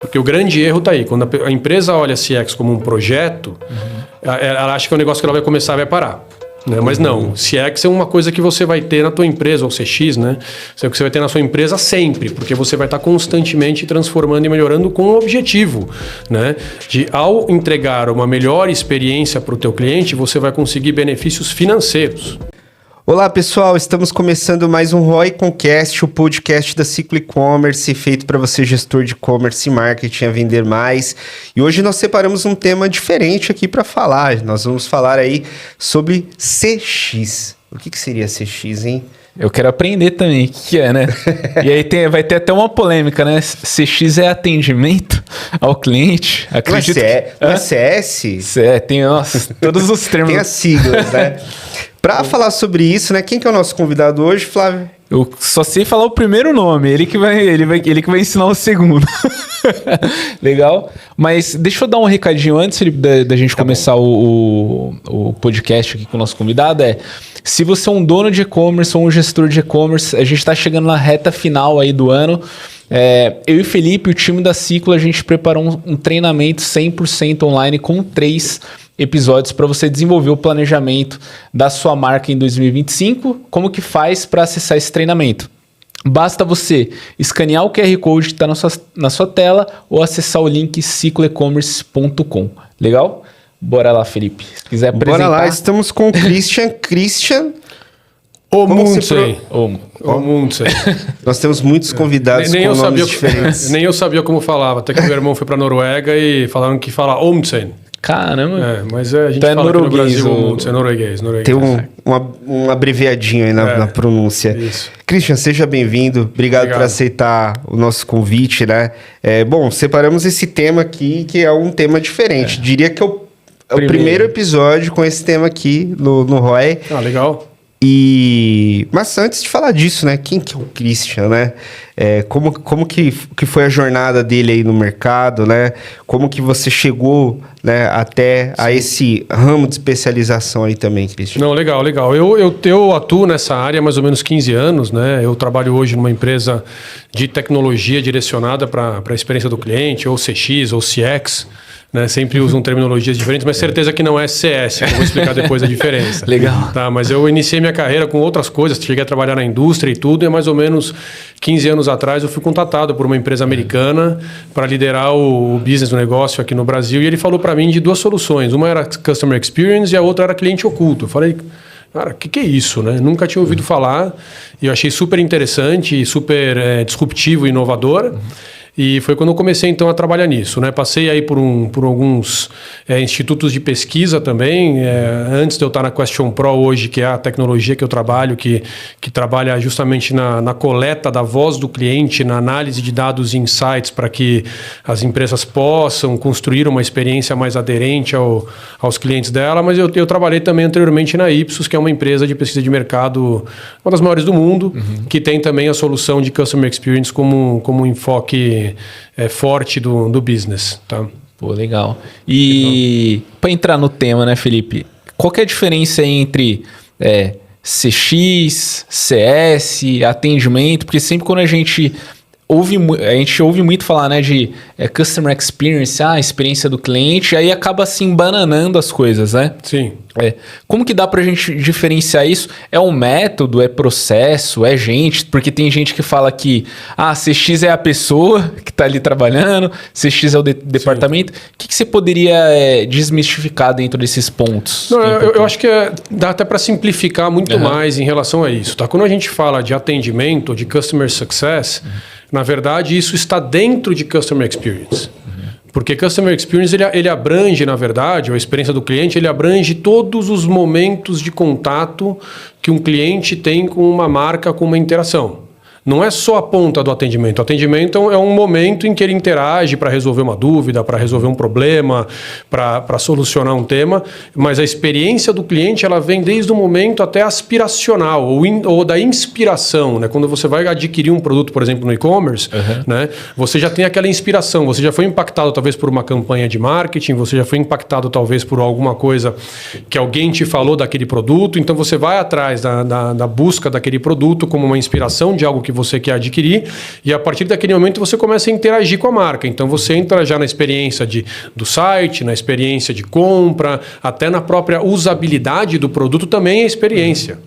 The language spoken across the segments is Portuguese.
Porque o grande erro está aí. Quando a empresa olha CX como um projeto, ela acha que é um negócio que ela vai começar e vai parar. Né? Mas não, CX é uma coisa que você vai ter na tua empresa, ou CX, né? Isso é o que você vai ter na sua empresa sempre, porque você vai estar constantemente transformando e melhorando com o objetivo, né? De, ao entregar uma melhor experiência para o teu cliente, você vai conseguir benefícios financeiros. Olá pessoal, estamos começando mais um ROI Concast, o podcast da Ciclo E-Commerce, feito para você gestor de e-commerce e marketing a vender mais. E hoje nós separamos um tema diferente aqui para falar. Nós vamos falar aí sobre CX. O que seria CX, hein? Eu quero aprender também o que é, né? E aí vai ter até uma polêmica, né? CX é atendimento ao cliente. Acredito não é CS? Tem todos os termos. Tem as siglas, né? Para falar sobre isso, né? Quem que é o nosso convidado hoje, Flávio? Eu só sei falar o primeiro nome, ele que vai ensinar o segundo. Legal? Mas deixa eu dar um recadinho antes, Felipe, da gente começar o podcast aqui com o nosso convidado. Se você é um dono de e-commerce ou um gestor de e-commerce, a gente está chegando na reta final aí do ano. Eu e o Felipe, o time da Ciclo, a gente preparou um treinamento 100% online com 3 episódios para você desenvolver o planejamento da sua marca em 2025. Como que faz para acessar esse treinamento? Basta você escanear o QR Code que está na sua tela ou acessar o link cicloecommerce.com. Legal? Bora lá, Felipe. Se quiser apresentar... Bora lá, estamos com o Christian. Omundsen. Nós temos muitos convidados com nomes diferentes. Nem eu sabia como falava. Até que meu irmão foi para Noruega e falaram que fala Omundsen. Caramba. Mas a gente fala aqui no Brasil Omundsen, norueguês. Tem um abreviadinho aí na pronúncia. Isso. Christian, seja bem-vindo. Obrigado por aceitar o nosso convite, né? Bom, separamos esse tema aqui, que é um tema diferente. Diria que é o primeiro episódio com esse tema aqui no ROI. Ah, legal. Mas antes de falar disso, né? Quem que é o Christian, né? Como que foi a jornada dele aí no mercado, né? Como que você chegou, né, até a esse ramo de especialização aí também, Christian? Não, legal. Eu atuo nessa área há mais ou menos 15 anos, né? Eu trabalho hoje numa empresa de tecnologia direcionada para a experiência do cliente, ou CX, ou CX. Né? Sempre usam terminologias diferentes, mas certeza que não é CS. Eu vou explicar depois a diferença. Legal. Tá, mas eu iniciei minha carreira com outras coisas, cheguei a trabalhar na indústria e tudo, e mais ou menos 15 anos atrás eu fui contatado por uma empresa americana para liderar o business do negócio aqui no Brasil, e ele falou para mim de 2 soluções. Uma era Customer Experience e a outra era cliente oculto. Eu falei, cara, o que é isso, né? Nunca tinha ouvido falar, e eu achei super interessante, super disruptivo e inovador. E foi quando eu comecei, então, a trabalhar nisso, né? Passei aí por alguns institutos de pesquisa também, antes de eu estar na Question Pro hoje, que é a tecnologia que eu trabalho, que trabalha justamente na coleta da voz do cliente, na análise de dados e insights para que as empresas possam construir uma experiência mais aderente aos clientes dela. Mas eu trabalhei também anteriormente na Ipsos, que é uma empresa de pesquisa de mercado, uma das maiores do mundo, que tem também a solução de Customer Experience como um enfoque forte do business, tá? Pô, legal. E para entrar no tema, né, Felipe? Qual que é a diferença entre CX, CS, atendimento? Porque sempre quando a gente ouve muito falar, né, de Customer Experience, a experiência do cliente, aí acaba assim bananando as coisas, né? Sim. Como que dá pra gente diferenciar isso? É um método, é processo, é gente? Porque tem gente que fala que CX é a pessoa que tá ali trabalhando, CX é o departamento. O que você poderia desmistificar dentro desses pontos? Não, eu acho que dá até para simplificar muito mais em relação a isso, tá? Quando a gente fala de atendimento, de Customer Success, na verdade isso está dentro de Customer Experience. Porque Customer Experience, ele abrange, na verdade, a experiência do cliente, ele abrange todos os momentos de contato que um cliente tem com uma marca, com uma interação. Não é só a ponta do atendimento. O atendimento é um momento em que ele interage para resolver uma dúvida, para resolver um problema, para solucionar um tema, mas a experiência do cliente ela vem desde o momento até aspiracional ou da inspiração. Né? Quando você vai adquirir um produto, por exemplo, no e-commerce, né? Você já tem aquela inspiração, você já foi impactado talvez por uma campanha de marketing, você já foi impactado talvez por alguma coisa que alguém te falou daquele produto, então você vai atrás da busca daquele produto como uma inspiração de algo que você quer adquirir, e a partir daquele momento você começa a interagir com a marca. Então você entra já na experiência do site, na experiência de compra, até na própria usabilidade do produto também é experiência.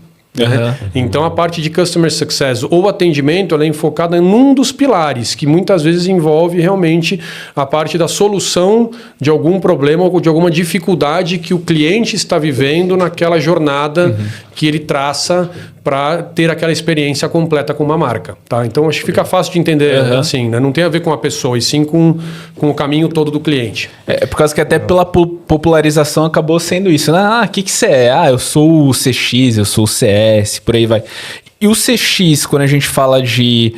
Então a parte de Customer Success ou atendimento, ela é enfocada num dos pilares, que muitas vezes envolve realmente a parte da solução de algum problema ou de alguma dificuldade que o cliente está vivendo naquela jornada que ele traça para ter aquela experiência completa com uma marca. Tá? Então acho que fica fácil de entender assim, né? Não tem a ver com a pessoa, e sim com o caminho todo do cliente. É por causa que até pela popularização acabou sendo isso, né? O que você é? Eu sou o CX, eu sou o CS, por aí vai. E o CX, quando a gente fala de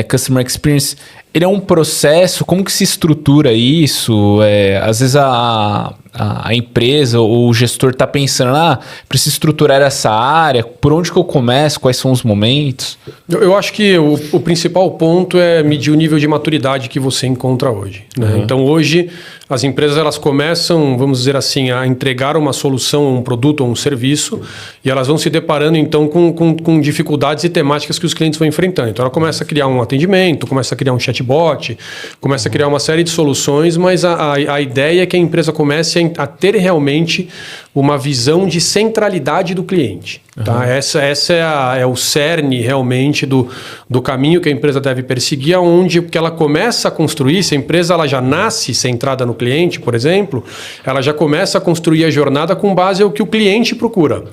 Customer Experience, ele é um processo, como que se estrutura isso? Às vezes a empresa ou o gestor está pensando, preciso estruturar essa área, por onde que eu começo, quais são os momentos? Eu acho que o principal ponto é medir o nível de maturidade que você encontra hoje. Né? Então hoje as empresas elas começam, vamos dizer assim, a entregar uma solução, um produto ou um serviço, e elas vão se deparando então com dificuldades e temáticas que os clientes vão enfrentando. Então ela começa a criar um atendimento, começa a criar um chatbot, começa a criar uma série de soluções, mas a ideia é que a empresa comece a ter realmente uma visão de centralidade do cliente. Tá? Essa é o cerne realmente do caminho que a empresa deve perseguir, onde que ela começa a construir, se a empresa ela já nasce centrada no cliente, por exemplo, ela já começa a construir a jornada com base ao que o cliente procura.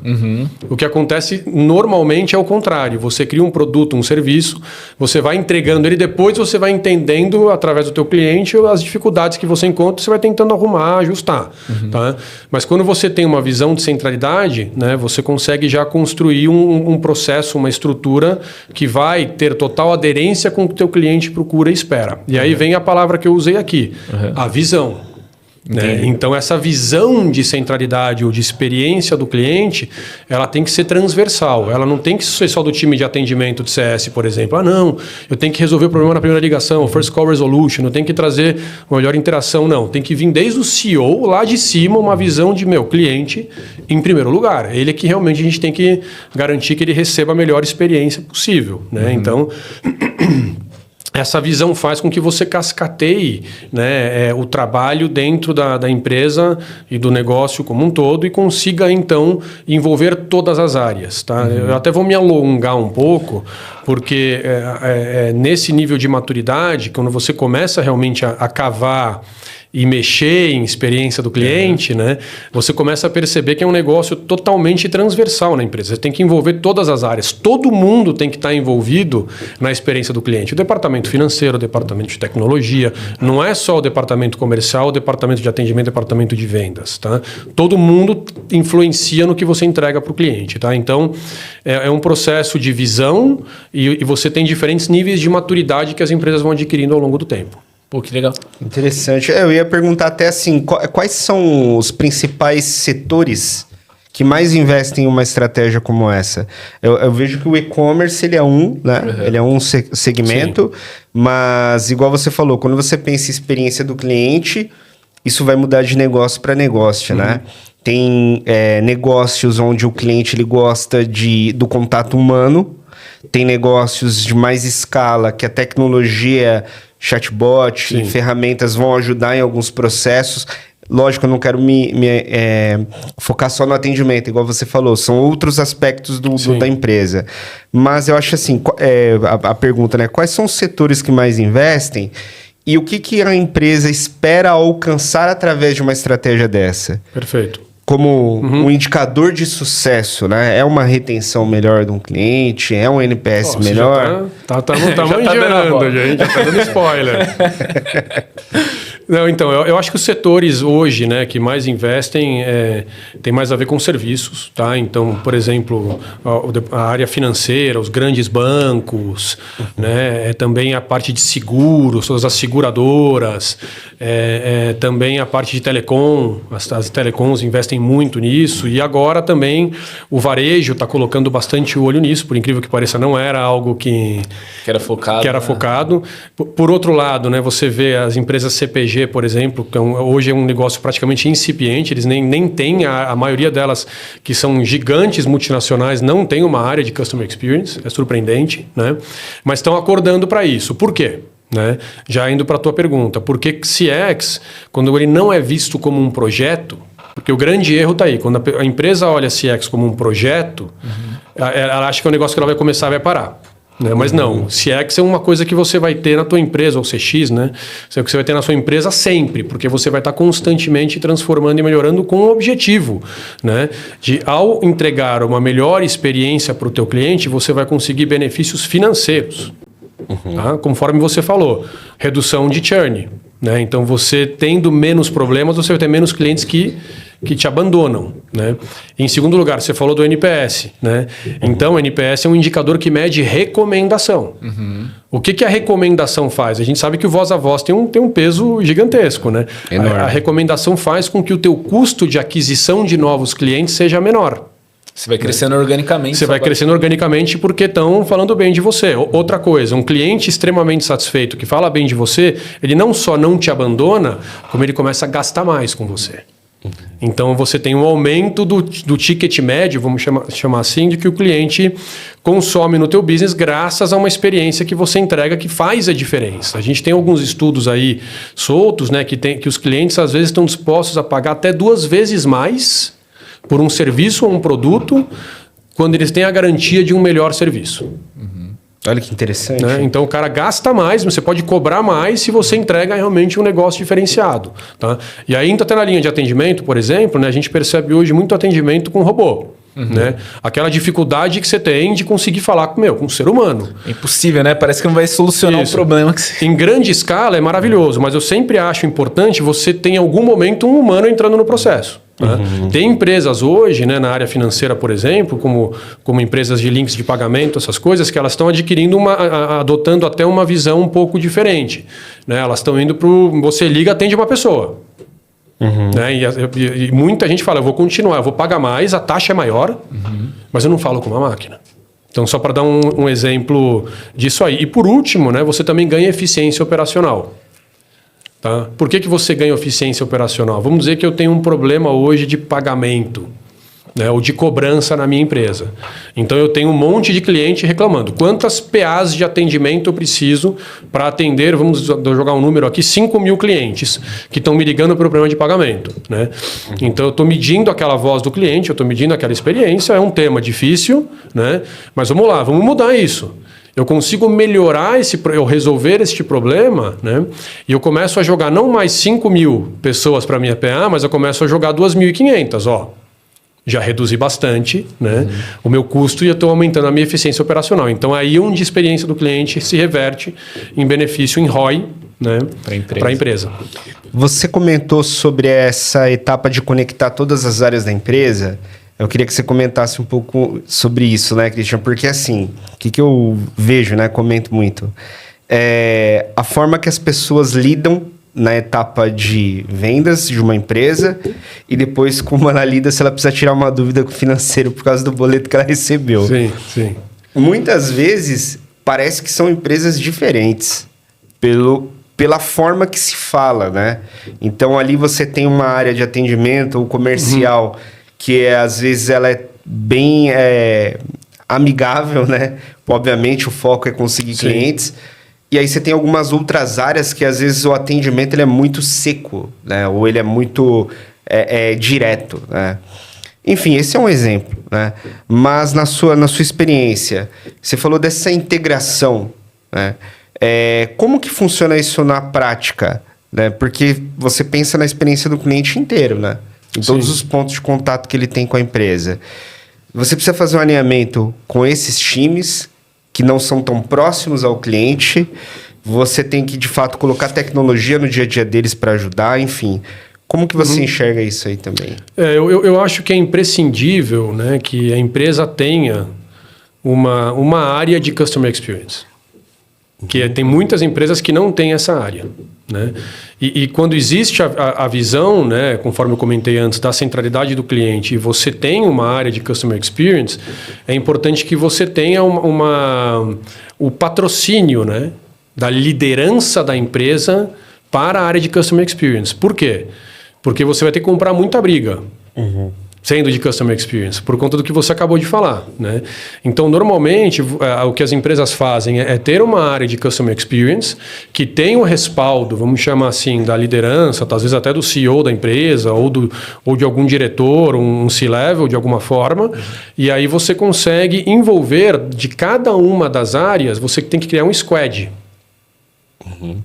O que acontece normalmente é o contrário. Você cria um produto, um serviço, você vai entregando ele, depois você vai entendendo através do teu cliente as dificuldades que você encontra, você vai tentando arrumar, ajustar. Tá? Mas quando você tem uma visão de centralidade, né, você consegue já construir um processo, uma estrutura que vai ter total aderência com o que o teu cliente procura e espera. E aí vem a palavra que eu usei aqui, a visão. Né? Então essa visão de centralidade ou de experiência do cliente, ela tem que ser transversal, ela não tem que ser só do time de atendimento de CS, por exemplo. Não, eu tenho que resolver o problema na primeira ligação, first call resolution, eu tenho que trazer uma melhor interação. Não, tem que vir desde o CEO lá de cima uma visão de meu cliente em primeiro lugar. Ele é que realmente a gente tem que garantir que ele receba a melhor experiência possível, né? Então essa visão faz com que você cascateie, né, o trabalho dentro da empresa e do negócio como um todo e consiga, então, envolver todas as áreas. Tá? Eu até vou me alongar um pouco, porque nesse nível de maturidade, quando você começa realmente a cavar e mexer em experiência do cliente, né, você começa a perceber que é um negócio totalmente transversal na empresa. Você tem que envolver todas as áreas. Todo mundo tem que estar envolvido na experiência do cliente. O departamento financeiro, o departamento de tecnologia, não é só o departamento comercial, o departamento de atendimento, o departamento de vendas. Tá? Todo mundo influencia no que você entrega para o cliente. Tá? Então, é um processo de visão e você tem diferentes níveis de maturidade que as empresas vão adquirindo ao longo do tempo. Pô, que legal. Interessante. Eu ia perguntar até assim, quais são os principais setores que mais investem em uma estratégia como essa? Eu vejo que o e-commerce, ele é né? Ele é um segmento, mas igual você falou, quando você pensa em experiência do cliente, isso vai mudar de negócio para negócio, né? Tem negócios onde o cliente ele gosta do contato humano, tem negócios de mais escala que a tecnologia, chatbot, ferramentas vão ajudar em alguns processos. Lógico, eu não quero me focar só no atendimento, igual você falou, são outros aspectos da empresa. Mas eu acho assim, a pergunta, né? Quais são os setores que mais investem e o que a empresa espera alcançar através de uma estratégia dessa? Perfeito. Como um indicador de sucesso, né? É uma retenção melhor de um cliente? É um NPS melhor? Já tá manjando, gente. Já tá dando spoiler. Não, então, eu acho que os setores hoje, né, que mais investem tem mais a ver com serviços, tá? Então, por exemplo, a área financeira, os grandes bancos, né, também a parte de seguros, todas as seguradoras, também a parte de telecom, as telecoms investem muito nisso, e agora também o varejo está colocando bastante olho nisso, por incrível que pareça, não era algo que era focado. Por outro lado, né, você vê as empresas CPG P&G, por exemplo, que hoje é um negócio praticamente incipiente, eles nem têm, a maioria delas, que são gigantes multinacionais, não tem uma área de Customer Experience, é surpreendente, né? Mas estão acordando para isso. Por quê? Né? Já indo para a tua pergunta, por que CX, quando ele não é visto como um projeto, porque o grande erro está aí, quando a empresa olha CX como um projeto, ela acha que é um negócio que ela vai começar e vai parar. Né? Mas não, CX é uma coisa que você vai ter na tua empresa, ou CX, né? É o que você vai ter na sua empresa sempre, porque você vai estar constantemente transformando e melhorando com o objetivo, né? De, ao entregar uma melhor experiência para o teu cliente, você vai conseguir benefícios financeiros. Tá? Conforme você falou, redução de churn. Né? Então, você tendo menos problemas, você vai ter menos clientes que te abandonam. Né? Em segundo lugar, você falou do NPS. Né? Então, o NPS é um indicador que mede recomendação. O que a recomendação faz? A gente sabe que o voz a voz tem um peso gigantesco. Né? A recomendação faz com que o teu custo de aquisição de novos clientes seja menor. Você vai crescendo organicamente. Você vai crescendo organicamente porque estão falando bem de você. Outra coisa, um cliente extremamente satisfeito que fala bem de você, ele não só não te abandona, como ele começa a gastar mais com você. Então você tem um aumento do ticket médio, vamos chamar assim, de que o cliente consome no teu business graças a uma experiência que você entrega que faz a diferença. A gente tem alguns estudos aí soltos, né, que os clientes às vezes estão dispostos a pagar até 2 vezes mais por um serviço ou um produto, quando eles têm a garantia de um melhor serviço. Olha que interessante. Né? Então o cara gasta mais, mas você pode cobrar mais se você entrega realmente um negócio diferenciado. Tá? E aí, até na linha de atendimento, por exemplo, né, a gente percebe hoje muito atendimento com robô. Né? Aquela dificuldade que você tem de conseguir falar com um ser humano. É impossível, né? Parece que não vai solucionar o problema. Em grande escala é maravilhoso, mas eu sempre acho importante você ter em algum momento um humano entrando no processo. Né? Tem empresas hoje, né, na área financeira, por exemplo, como empresas de links de pagamento, essas coisas, que elas estão adquirindo adotando até uma visão um pouco diferente. Né? Elas estão indo para você liga, atende uma pessoa. Né? E muita gente fala, eu vou continuar, eu vou pagar mais, a taxa é maior, mas eu não falo com uma máquina. Então, só para dar um exemplo disso aí. E por último, né, você também ganha eficiência operacional. Tá? Por que você ganha eficiência operacional? Vamos dizer que eu tenho um problema hoje de pagamento, né, ou de cobrança na minha empresa. Então eu tenho um monte de cliente reclamando. Quantas PAs de atendimento eu preciso para atender, vamos jogar um número aqui, 5.000 clientes que estão me ligando pelo problema de pagamento. Né? Então eu estou medindo aquela voz do cliente, eu estou medindo aquela experiência, é um tema difícil, né? Mas vamos lá, vamos mudar isso. Eu consigo melhorar eu resolver este problema, né? E eu começo a jogar não mais 5.000 pessoas para a minha PA, mas eu começo a jogar 2.500, ó. Já reduzi bastante, né? O meu custo e eu estou aumentando a minha eficiência operacional. Então, aí onde a experiência do cliente se reverte em benefício em ROI, né? Para a empresa. Você comentou sobre essa etapa de conectar todas as áreas da empresa. Eu queria que você comentasse um pouco sobre isso, né, Christian? Porque, assim, o que eu vejo, né? Comento muito. A forma que as pessoas lidam na etapa de vendas de uma empresa e depois como ela lida se ela precisa tirar uma dúvida com o financeiro por causa do boleto que ela recebeu. Sim, sim. Muitas vezes parece que são empresas diferentes pela forma que se fala, né? Então ali você tem uma área de atendimento ou comercial que às vezes ela é bem amigável, né? Obviamente o foco é conseguir clientes. E aí você tem algumas outras áreas que às vezes o atendimento ele é muito seco, né? Ou ele é muito direto, né? Enfim, esse é um exemplo, né? Mas na sua experiência, você falou dessa integração, né? Como que funciona isso na prática? Né? Porque você pensa na experiência do cliente inteiro, né? Em todos os pontos de contato que ele tem com a empresa. Você precisa fazer um alinhamento com esses times que não são tão próximos ao cliente. Você tem que, de fato, colocar tecnologia no dia a dia deles para ajudar, enfim. Como que você enxerga isso aí também? Eu acho que é imprescindível, né, que a empresa tenha uma área de Customer Experience. Tem muitas empresas que não têm essa área. Né? E quando existe a visão, né, conforme eu comentei antes, da centralidade do cliente e você tem uma área de Customer Experience, é importante que você tenha o patrocínio, né, da liderança da empresa para a área de Customer Experience. Por quê? Porque você vai ter que comprar muita briga. Sendo de Customer Experience, por conta do que você acabou de falar, né? Então, normalmente, o que as empresas fazem é ter uma área de Customer Experience que tem o respaldo, vamos chamar assim, da liderança, às vezes até do CEO da empresa ou de algum diretor, um C-level, de alguma forma, e aí você consegue envolver de cada uma das áreas, você tem que criar um squad.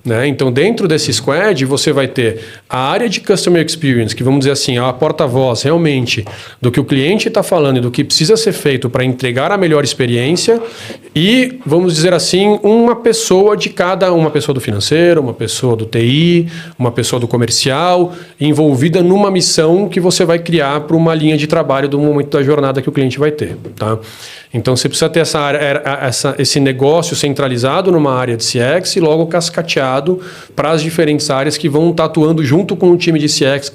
Né? Então, dentro desse squad, você vai ter a área de Customer Experience, que vamos dizer assim, é a porta-voz realmente do que o cliente está falando e do que precisa ser feito para entregar a melhor experiência, e, vamos dizer assim, uma pessoa de cada, uma pessoa do financeiro, uma pessoa do TI, uma pessoa do comercial, envolvida numa missão que você vai criar para uma linha de trabalho do momento da jornada que o cliente vai ter. Tá? Então, você precisa ter esse negócio centralizado numa área de CX e logo cascateado para as diferentes áreas que vão estar atuando junto com o time de CX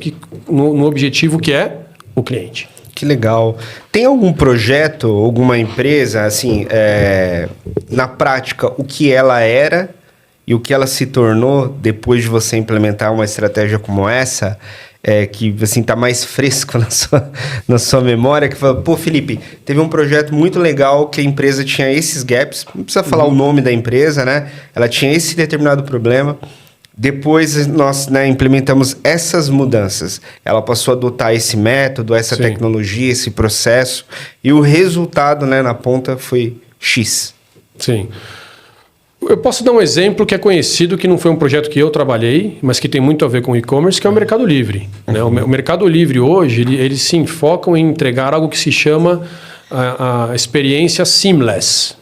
no objetivo que é o cliente. Que legal. Tem algum projeto, alguma empresa, assim, na prática, o que ela era e o que ela se tornou depois de você implementar uma estratégia como essa, que assim está mais fresco na sua memória, que fala, pô, Felipe, teve um projeto muito legal que a empresa tinha esses gaps, não precisa falar o nome da empresa, né? Ela tinha esse determinado problema. Depois nós implementamos essas mudanças. Ela passou a adotar esse método, essa tecnologia, esse processo, e o resultado, né, na ponta foi X. Sim. Eu posso dar um exemplo que é conhecido, que não foi um projeto que eu trabalhei, mas que tem muito a ver com e-commerce, que é o Mercado Livre. Né? O Mercado Livre hoje, eles se enfocam em entregar algo que se chama a experiência seamless.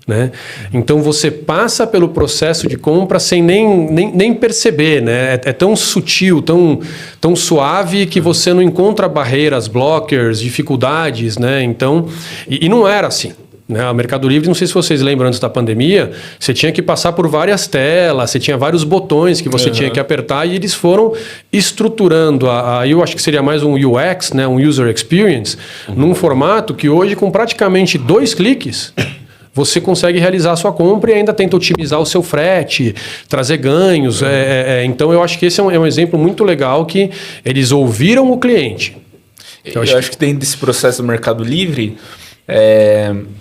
Né? Então você passa pelo processo de compra sem nem perceber, né? É tão sutil, tão suave que você não encontra barreiras, blockers, dificuldades, né? Então, e não era assim. Né? O Mercado Livre, não sei se vocês lembram, antes da pandemia, você tinha que passar por várias telas, você tinha vários botões que você tinha que apertar, e eles foram estruturando, eu acho que seria mais um UX, né? Um User Experience, num formato que hoje, com praticamente 2 cliques, você consegue realizar a sua compra e ainda tenta otimizar o seu frete, trazer ganhos. Então, eu acho que esse é um exemplo muito legal, que eles ouviram o cliente. Eu acho que dentro desse processo do Mercado Livre,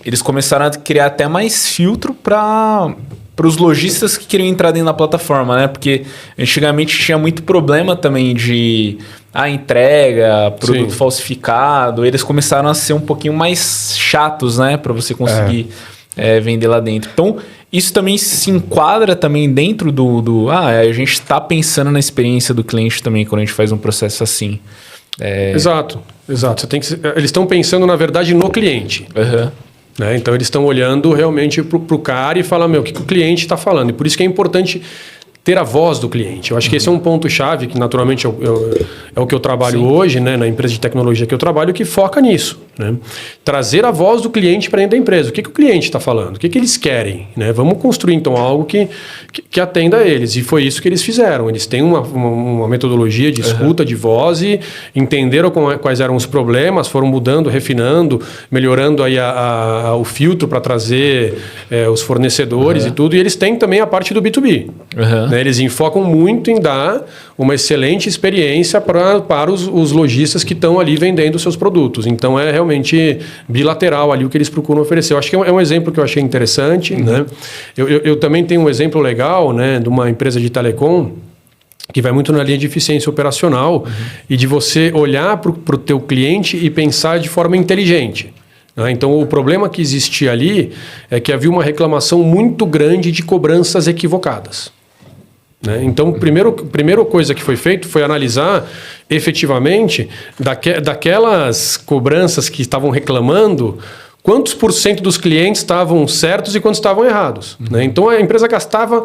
eles começaram a criar até mais filtro para os lojistas que queriam entrar dentro da plataforma, né? Porque antigamente tinha muito problema também de entrega, produto falsificado. Eles começaram a ser um pouquinho mais chatos, né? Para você conseguir vender lá dentro. Então, isso também se enquadra também dentro a gente está pensando na experiência do cliente também quando a gente faz um processo assim. Exato. Eles estão pensando, na verdade, no cliente. Né? Então, eles estão olhando realmente para o cara e falam, o que o cliente está falando. E por isso que é importante ter a voz do cliente. Eu acho que esse é um ponto-chave, que naturalmente é o que eu trabalho hoje, né, na empresa de tecnologia que eu trabalho, que foca nisso. Né? Trazer a voz do cliente para dentro da empresa. O que o cliente está falando? O que eles querem? Né? Vamos construir, então, algo que atenda a eles. E foi isso que eles fizeram. Eles têm uma metodologia de escuta, de voz, e entenderam quais eram os problemas, foram mudando, refinando, melhorando aí o filtro para trazer os fornecedores e tudo. E eles têm também a parte do B2B. Né? Eles enfocam muito em dar uma excelente experiência para os lojistas que estão ali vendendo seus produtos. Então, é realmente bilateral ali o que eles procuram oferecer. Eu acho que é um exemplo que eu achei interessante. Né? Eu também tenho um exemplo legal, né, de uma empresa de telecom que vai muito na linha de eficiência operacional e de você olhar para o teu cliente e pensar de forma inteligente. Então, o problema que existia ali é que havia uma reclamação muito grande de cobranças equivocadas. Né? Então, a primeira coisa que foi feito foi analisar efetivamente daquelas cobranças que estavam reclamando, quantos % dos clientes estavam certos e quantos estavam errados. Né? Então, a empresa gastava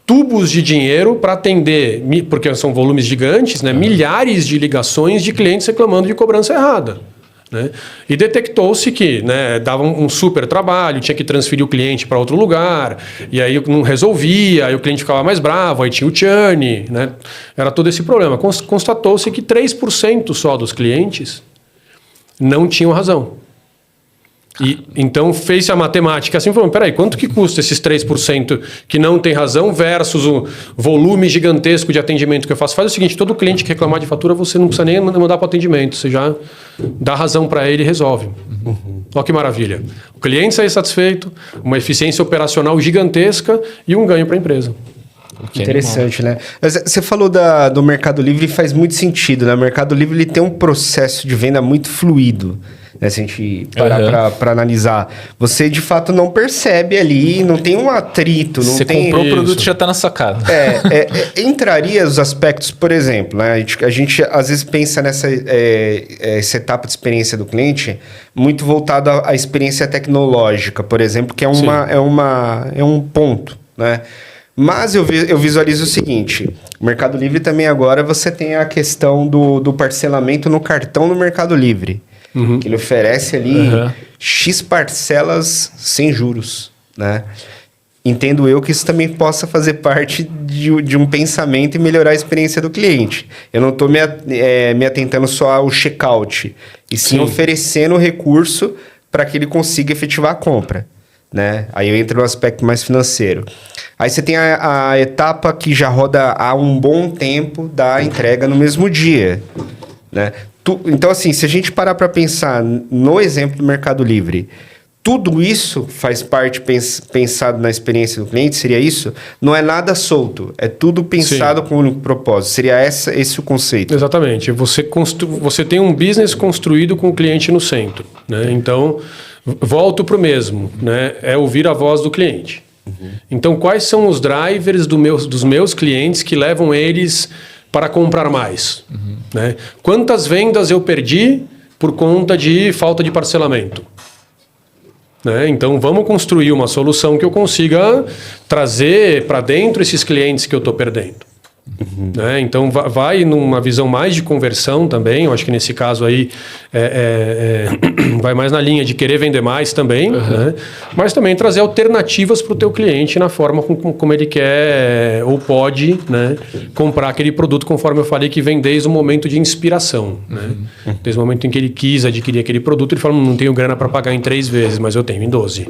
tubos de dinheiro para atender, porque são volumes gigantes, né? Milhares de ligações de clientes reclamando de cobrança errada. Né? E detectou-se que, né, dava um super trabalho, tinha que transferir o cliente para outro lugar, e aí não resolvia, aí o cliente ficava mais bravo, aí tinha o churn, né? Era todo esse problema. Constatou-se que 3% só dos clientes não tinham razão. E então fez a matemática assim, falou, peraí, quanto que custa esses 3% que não tem razão versus o volume gigantesco de atendimento que eu faço? Faz o seguinte, todo cliente que reclamar de fatura, você não precisa nem mandar para o atendimento, você já dá razão para ele e resolve. Olha que maravilha. O cliente sair satisfeito, uma eficiência operacional gigantesca e um ganho para a empresa. Interessante, né? Você falou do Mercado Livre e faz muito sentido, né? O Mercado Livre ele tem um processo de venda muito fluido, né? Se a gente parar para analisar. Você, de fato, não percebe ali, não tem um atrito. Não você tem... comprou o produto já está na sacada. Entraria os aspectos, por exemplo, né? A gente às vezes pensa nessa essa etapa de experiência do cliente muito voltado à experiência tecnológica, por exemplo, que é um ponto, né? Mas eu visualizo o seguinte, o Mercado Livre também agora você tem a questão do parcelamento no cartão no Mercado Livre, que ele oferece ali X parcelas sem juros, né? Entendo eu que isso também possa fazer parte de um pensamento e melhorar a experiência do cliente. Eu não estou me atentando só ao checkout, e sim oferecendo o recurso para que ele consiga efetivar a compra, né? Aí eu entro no aspecto mais financeiro. Aí você tem a etapa que já roda há um bom tempo da entrega no mesmo dia, né? Então, assim, se a gente parar para pensar no exemplo do Mercado Livre, tudo isso faz parte pensado na experiência do cliente, seria isso? Não é nada solto, é tudo pensado com um único propósito. Seria esse o conceito? Exatamente. Você tem um business construído com o cliente no centro, né? Então, volto para o mesmo, né? É ouvir a voz do cliente. Então, quais são os drivers dos meus clientes que levam eles para comprar mais? Né? Quantas vendas eu perdi por conta de falta de parcelamento? Né? Então, vamos construir uma solução que eu consiga trazer para dentro esses clientes que eu estou perdendo. Né? Então, vai numa visão mais de conversão também. Eu acho que nesse caso aí vai mais na linha de querer vender mais também, né? Mas também trazer alternativas para o teu cliente na forma como ele quer ou pode, né, comprar aquele produto, conforme eu falei, que vem desde o momento de inspiração. Né? Desde o momento em que ele quis adquirir aquele produto, ele fala, não tenho grana para pagar em 3 vezes, mas eu tenho em 12.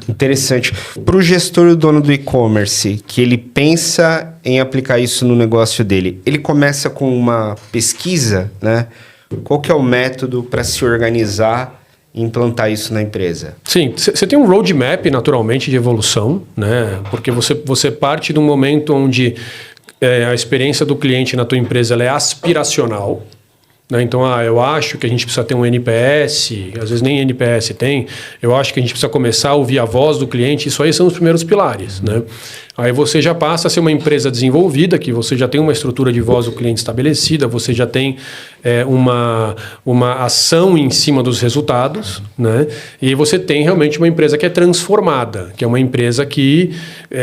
Interessante. Para o gestor e o dono do e-commerce, que ele pensa em aplicar isso no negócio dele, ele começa com uma pesquisa, né? Qual que é o método para se organizar e implantar isso na empresa? Sim, você tem um roadmap, naturalmente, de evolução, né? Porque você parte de um momento onde a experiência do cliente na tua empresa ela é aspiracional. Né? Então, eu acho que a gente precisa ter um NPS, às vezes nem NPS tem, eu acho que a gente precisa começar a ouvir a voz do cliente, isso aí são os primeiros pilares. Né? Aí você já passa a ser uma empresa desenvolvida, que você já tem uma estrutura de voz do cliente estabelecida, você já tem uma ação em cima dos resultados, né? E você tem realmente uma empresa que é transformada, que é uma empresa que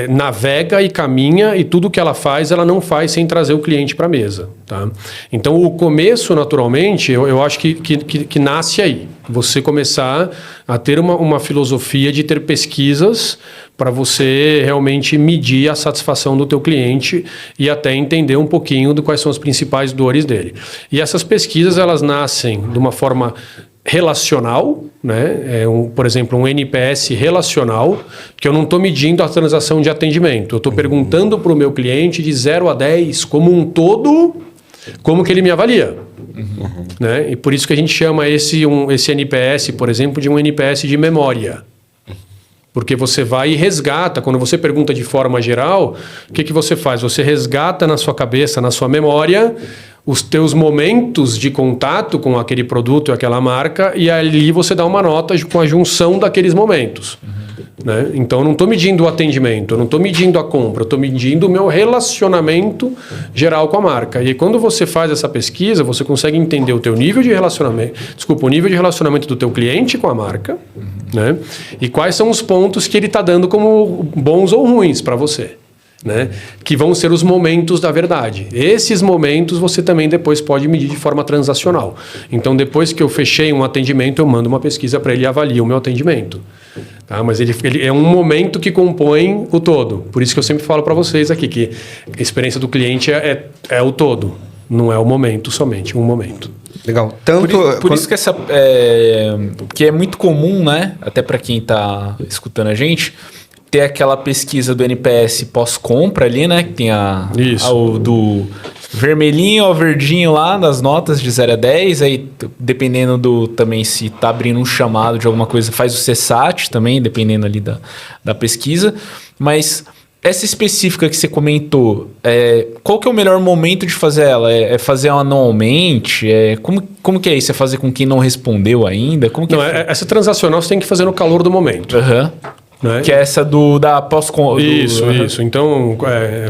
navega e caminha e tudo que ela faz, ela não faz sem trazer o cliente para a mesa. Tá? Então, o começo, naturalmente, eu acho que nasce aí. Você começar a ter uma filosofia de ter pesquisas para você realmente medir a satisfação do teu cliente e até entender um pouquinho de quais são as principais dores dele. E essas pesquisas, elas nascem de uma forma relacional, né? Por exemplo, um NPS relacional, que eu não estou medindo a transação de atendimento. Eu estou perguntando para o meu cliente de 0 a 10, como um todo, como que ele me avalia. Né? E por isso que a gente chama esse NPS, por exemplo, de um NPS de memória. Porque você vai e resgata, quando você pergunta de forma geral, o que você faz? Você resgata na sua cabeça, na sua memória, os teus momentos de contato com aquele produto e aquela marca, e ali você dá uma nota com a junção daqueles momentos. Né? Então, eu não estou medindo o atendimento, eu não estou medindo a compra, eu estou medindo o meu relacionamento geral com a marca. E aí, quando você faz essa pesquisa, você consegue entender o teu nível de relacionamento, o nível de relacionamento do teu cliente com a marca, né? E quais são os pontos que ele está dando como bons ou ruins para você. Né? Que vão ser os momentos da verdade. Esses momentos você também depois pode medir de forma transacional. Então, depois que eu fechei um atendimento, eu mando uma pesquisa para ele avaliar o meu atendimento. Tá? Mas ele é um momento que compõe o todo. Por isso que eu sempre falo para vocês aqui que a experiência do cliente é o todo. Não é o momento somente, um momento. Legal. Tanto Por isso que que é muito comum, né? Até para quem está escutando a gente, ter aquela pesquisa do NPS pós-compra ali, né? Que tem o do vermelhinho ao verdinho lá, das notas de 0 a 10. Aí, dependendo também se tá abrindo um chamado de alguma coisa, faz o CSAT também, dependendo ali da pesquisa. Mas essa específica que você comentou, qual que é o melhor momento de fazer ela? É fazer anualmente? Como que é isso? É fazer com quem não respondeu ainda? Como que essa transacional você tem que fazer no calor do momento. Né? Que é essa da pós-compra. Isso. Então,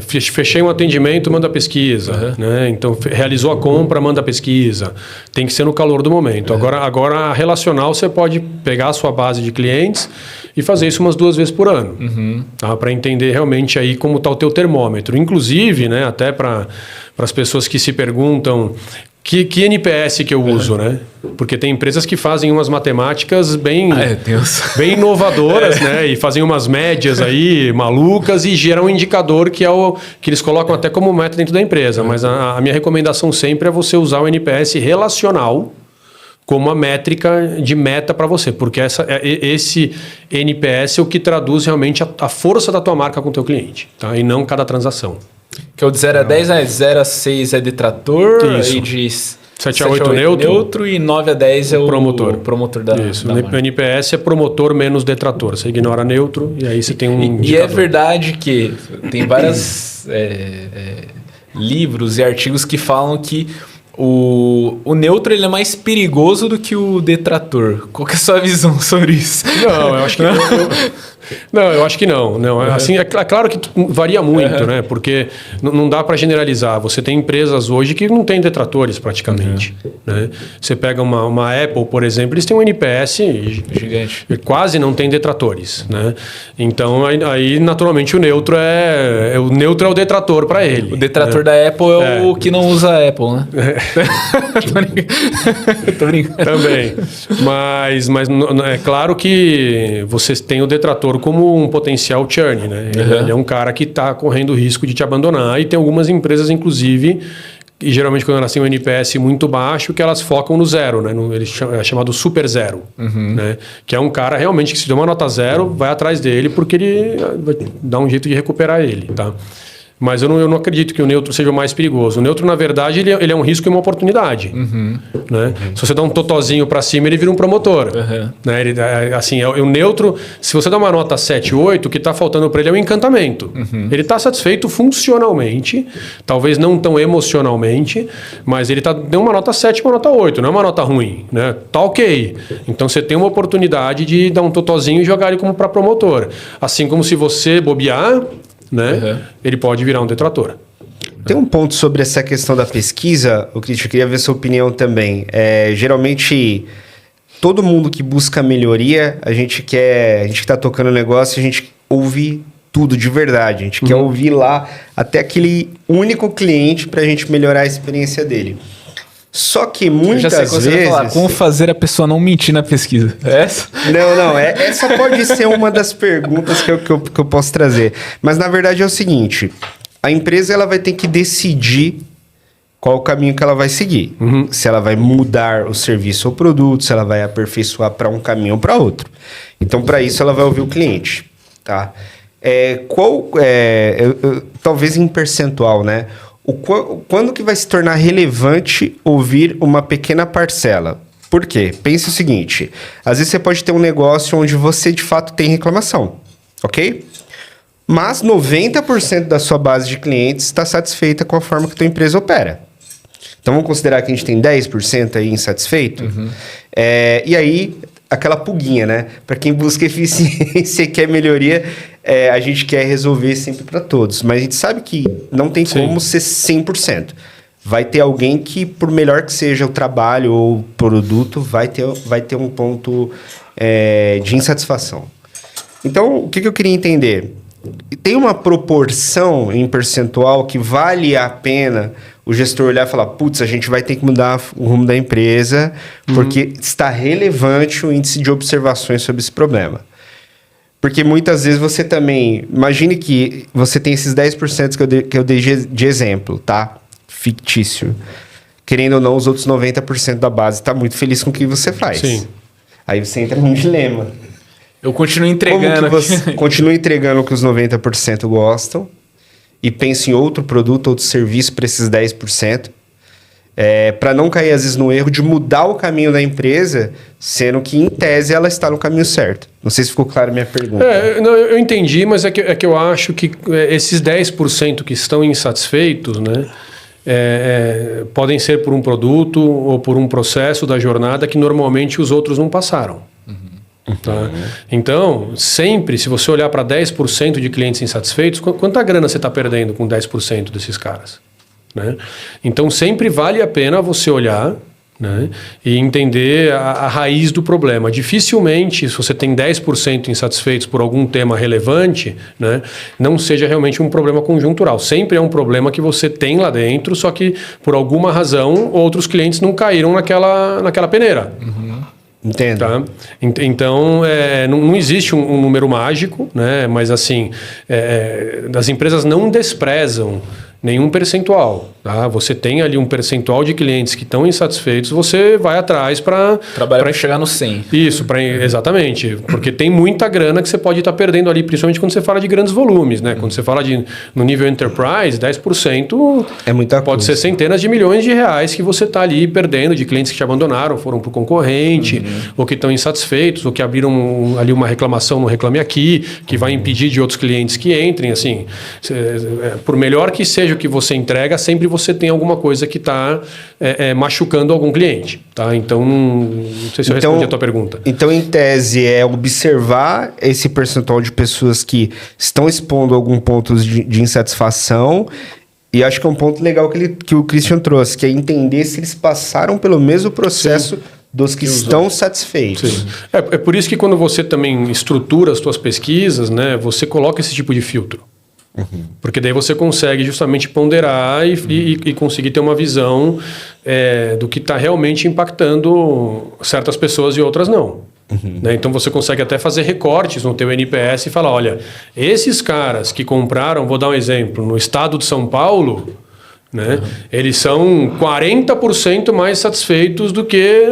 fechei um atendimento, manda a pesquisa. Né? Então, realizou a compra, manda a pesquisa. Tem que ser no calor do momento. Agora, a relacional, você pode pegar a sua base de clientes e fazer isso umas 2 vezes por ano. Tá? Para entender realmente aí como está o teu termômetro. Inclusive, né, até para as pessoas que se perguntam... Que NPS que eu uso, né? Porque tem empresas que fazem umas matemáticas bem inovadoras, né? E fazem umas médias aí malucas e geram um indicador que é o que eles colocam até como meta dentro da empresa. Mas a minha recomendação sempre é você usar o NPS relacional como a métrica de meta para você. Porque esse NPS é o que traduz realmente a força da tua marca com o teu cliente, tá? E não cada transação. Que é o de 0 a 10, 0 a 6 é detrator, Isso. aí de 7 a 8 neutro e 9 a 10 é o promotor da Isso, da o NPS é promotor menos detrator. Você ignora neutro e aí você tem um indicador. E é verdade que tem vários livros e artigos que falam que o neutro ele é mais perigoso do que o detrator. Qual que é a sua visão sobre isso? Não, eu acho que eu acho que não. Assim, é claro que varia muito, né? Porque não dá para generalizar. Você tem empresas hoje que não tem detratores praticamente. Né? Você pega uma Apple, por exemplo, eles têm um NPS gigante. Quase não tem detratores. Né? Então, aí naturalmente, o neutro é o detrator para ele. O detrator da Apple é o que não usa a Apple, né? Tô brincando. Também. Mas é claro que você tem o detrator como um potencial churn, né? Ele é um cara que está correndo o risco de te abandonar e tem algumas empresas, inclusive, e geralmente quando elas têm um NPS muito baixo, que elas focam no zero, né? É chamado super zero, né? Que é um cara realmente que se deu uma nota 0, vai atrás dele porque ele vai dar um jeito de recuperar ele, tá? Mas eu não acredito que o neutro seja o mais perigoso. O neutro, na verdade, ele é um risco e uma oportunidade. Né? Se você dá um totozinho para cima, ele vira um promotor. Né? O neutro, se você dá uma nota 7, 8, o que está faltando para ele é um encantamento. Ele está satisfeito funcionalmente, talvez não tão emocionalmente, mas ele deu uma nota 7, uma nota 8, não é uma nota ruim. Né? Tá ok. Então você tem uma oportunidade de dar um totozinho e jogar ele como para promotor. Assim como se você bobear... Né? Ele pode virar um detrator. Tem um ponto sobre essa questão da pesquisa, o Christian, eu queria ver sua opinião também. Geralmente, todo mundo que busca melhoria, a gente que está tocando negócio, a gente ouve tudo de verdade. A gente quer ouvir lá até aquele único cliente para a gente melhorar a experiência dele. Só que muitas vezes... Falar, como fazer a pessoa não mentir na pesquisa? É essa? Não. Essa pode ser uma das perguntas que eu posso trazer. Mas, na verdade, é o seguinte. A empresa ela vai ter que decidir qual o caminho que ela vai seguir. Se ela vai mudar o serviço ou produto, se ela vai aperfeiçoar para um caminho ou para outro. Então, para isso, ela vai ouvir o cliente. Tá? Talvez em percentual, né? Quando que vai se tornar relevante ouvir uma pequena parcela? Por quê? Pense o seguinte, às vezes você pode ter um negócio onde você de fato tem reclamação, ok? Mas 90% da sua base de clientes está satisfeita com a forma que a tua empresa opera. Então vamos considerar que a gente tem 10% aí insatisfeito? E aí, aquela pulguinha, né? Para quem busca eficiência e quer melhoria... a gente quer resolver sempre para todos, mas a gente sabe que não tem como ser 100%. Vai ter alguém que, por melhor que seja o trabalho ou o produto, vai ter um ponto de insatisfação. Então, o que eu queria entender? Tem uma proporção em percentual que vale a pena o gestor olhar e falar, putz, a gente vai ter que mudar o rumo da empresa porque está relevante o índice de observações sobre esse problema. Porque muitas vezes você também... Imagine que você tem esses 10% que eu dei de exemplo, tá? fictício. Querendo ou não, os outros 90% da base tá muito feliz com o que você faz. Sim. Aí você entra num dilema. Eu continuo entregando. Como que você continua entregando o que os 90% gostam e pensa em outro produto, outro serviço para esses 10%, para não cair, às vezes, no erro de mudar o caminho da empresa, sendo que, em tese, ela está no caminho certo. Não sei se ficou clara a minha pergunta. Não, eu entendi, mas é que eu acho que esses 10% que estão insatisfeitos, né, podem ser por um produto ou por um processo da jornada que normalmente os outros não passaram. Tá? Então, sempre, se você olhar para 10% de clientes insatisfeitos, quanta grana você está perdendo com 10% desses caras? Né? Então, sempre vale a pena você olhar, né, e entender a raiz do problema. Dificilmente, se você tem 10% insatisfeitos por algum tema relevante, né, não seja realmente um problema conjuntural. Sempre é um problema que você tem lá dentro, só que, por alguma razão, outros clientes não caíram naquela peneira. Entendo. Tá? Então, não existe um número mágico, né? Mas assim, as empresas não desprezam nenhum percentual. Tá? Você tem ali um percentual de clientes que estão insatisfeitos, você vai atrás para... Trabalhar para chegar no 100. Isso, exatamente. Porque tem muita grana que você pode estar perdendo ali, principalmente quando você fala de grandes volumes. Né? Quando você fala no nível enterprise, 10% é muita pode coisa. ser centenas de milhões de reais que você está ali perdendo de clientes que te abandonaram, foram para o concorrente, ou que estão insatisfeitos, ou que abriram ali uma reclamação no Reclame Aqui, que vai impedir de outros clientes que entrem. Assim, por melhor que seja o que você entrega, sempre você tem alguma coisa que está machucando algum cliente. Tá? Então, não sei se eu respondi a tua pergunta. Então, em tese, é observar esse percentual de pessoas que estão expondo algum ponto de insatisfação. E acho que é um ponto legal que o Christian trouxe, que é entender se eles passaram pelo mesmo processo dos que estão satisfeitos. Sim. É por isso que quando você também estrutura as suas pesquisas, né, você coloca esse tipo de filtro. Porque daí você consegue justamente ponderar e conseguir ter uma visão do que está realmente impactando certas pessoas e outras não. Né? Então você consegue até fazer recortes no teu NPS e falar, olha, esses caras que compraram, vou dar um exemplo, no estado de São Paulo, né, eles são 40% mais satisfeitos do que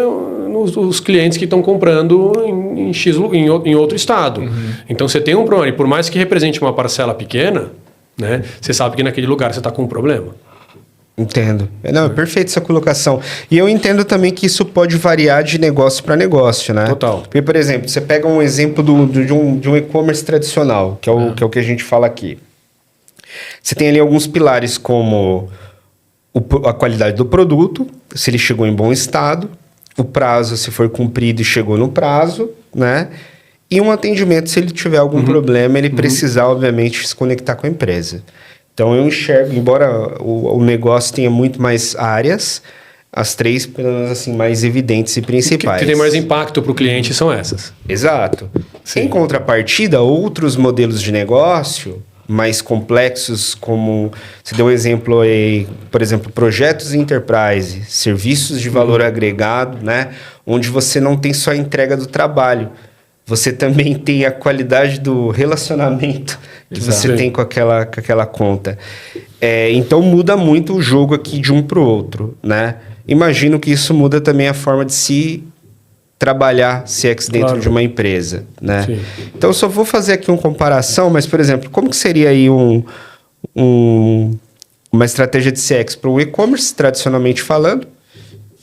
os clientes que estão comprando em outro estado. Então você tem um problema. E por mais que represente uma parcela pequena, né, você sabe que naquele lugar você está com um problema. Entendo. Não, é perfeita essa colocação. E eu entendo também que isso pode variar de negócio para negócio, né? Total. Porque, por exemplo, você pega um exemplo de um e-commerce tradicional, que é o que a gente fala aqui. Você tem ali alguns pilares como a qualidade do produto, se ele chegou em bom estado, o prazo, se for cumprido e chegou no prazo, né? E um atendimento, se ele tiver algum problema, ele precisar, obviamente, se conectar com a empresa. Então, eu enxergo, embora o negócio tenha muito mais áreas, as três, pelo menos assim, mais evidentes e principais. Que tem mais impacto para o cliente são essas. Exato. Sim. Em contrapartida, outros modelos de negócio mais complexos, como você deu um exemplo aí, por exemplo, projetos enterprise, serviços de valor agregado, né? Onde você não tem só a entrega do trabalho, você também tem a qualidade do relacionamento que você tem com aquela conta. Então muda muito o jogo aqui de um para o outro, né? Imagino que isso muda também a forma de se trabalhar CX dentro de uma empresa, né? Sim. Então, eu só vou fazer aqui uma comparação, mas, por exemplo, como que seria aí uma estratégia de CX para um e-commerce, tradicionalmente falando,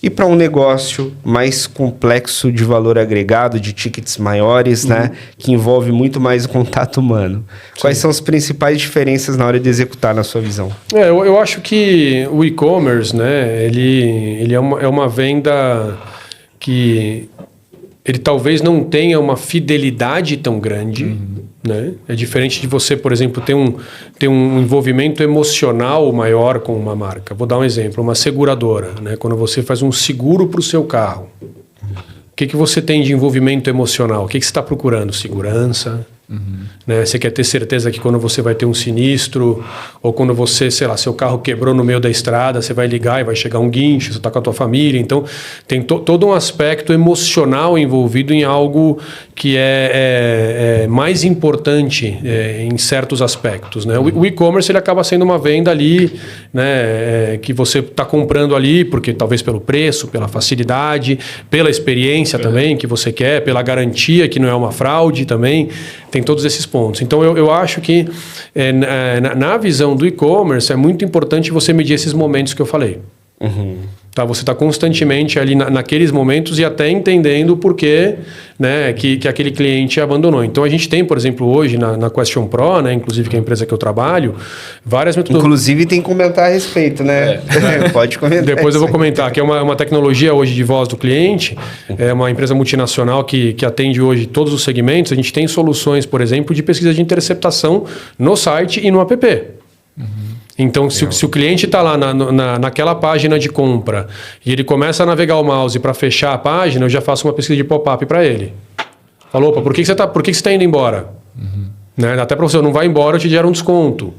e para um negócio mais complexo de valor agregado, de tickets maiores, né? Que envolve muito mais o contato humano. Sim. Quais são as principais diferenças na hora de executar, na sua visão? Eu acho que o e-commerce, né? Ele é uma venda que ele talvez não tenha uma fidelidade tão grande, né? É diferente de você, por exemplo, ter um envolvimento emocional maior com uma marca. Vou dar um exemplo, uma seguradora, né? Quando você faz um seguro para o seu carro, o que você tem de envolvimento emocional? O que você está procurando? Segurança, Né? Você quer ter certeza que quando você vai ter um sinistro, ou quando você, sei lá, seu carro quebrou no meio da estrada, você vai ligar e vai chegar um guincho, você está com a tua família. Então, tem todo um aspecto emocional envolvido em algo que é mais importante em certos aspectos. Né? O e-commerce ele acaba sendo uma venda ali, né, que você está comprando ali, porque talvez pelo preço, pela facilidade, pela experiência também que você quer, pela garantia que não é uma fraude também. Tem todos esses pontos. Então, eu acho que na visão do e-commerce é muito importante você medir esses momentos que eu falei. Tá? Você está constantemente ali naqueles momentos e até entendendo o porquê, né, que aquele cliente abandonou. Então, a gente tem, por exemplo, hoje na Question Pro, né, inclusive que é a empresa que eu trabalho, várias metodologias. Inclusive tem que comentar a respeito, né? Pode comentar. Depois eu vou comentar, que é uma tecnologia hoje de voz do cliente, é uma empresa multinacional que atende hoje todos os segmentos. A gente tem soluções, por exemplo, de pesquisa de interceptação no site e no app. Então, se o cliente está lá naquela página de compra e ele começa a navegar o mouse para fechar a página, eu já faço uma pesquisa de pop-up para ele. Falou, opa, por que você está indo embora? Né? Até para você não vai embora, eu te gero um desconto.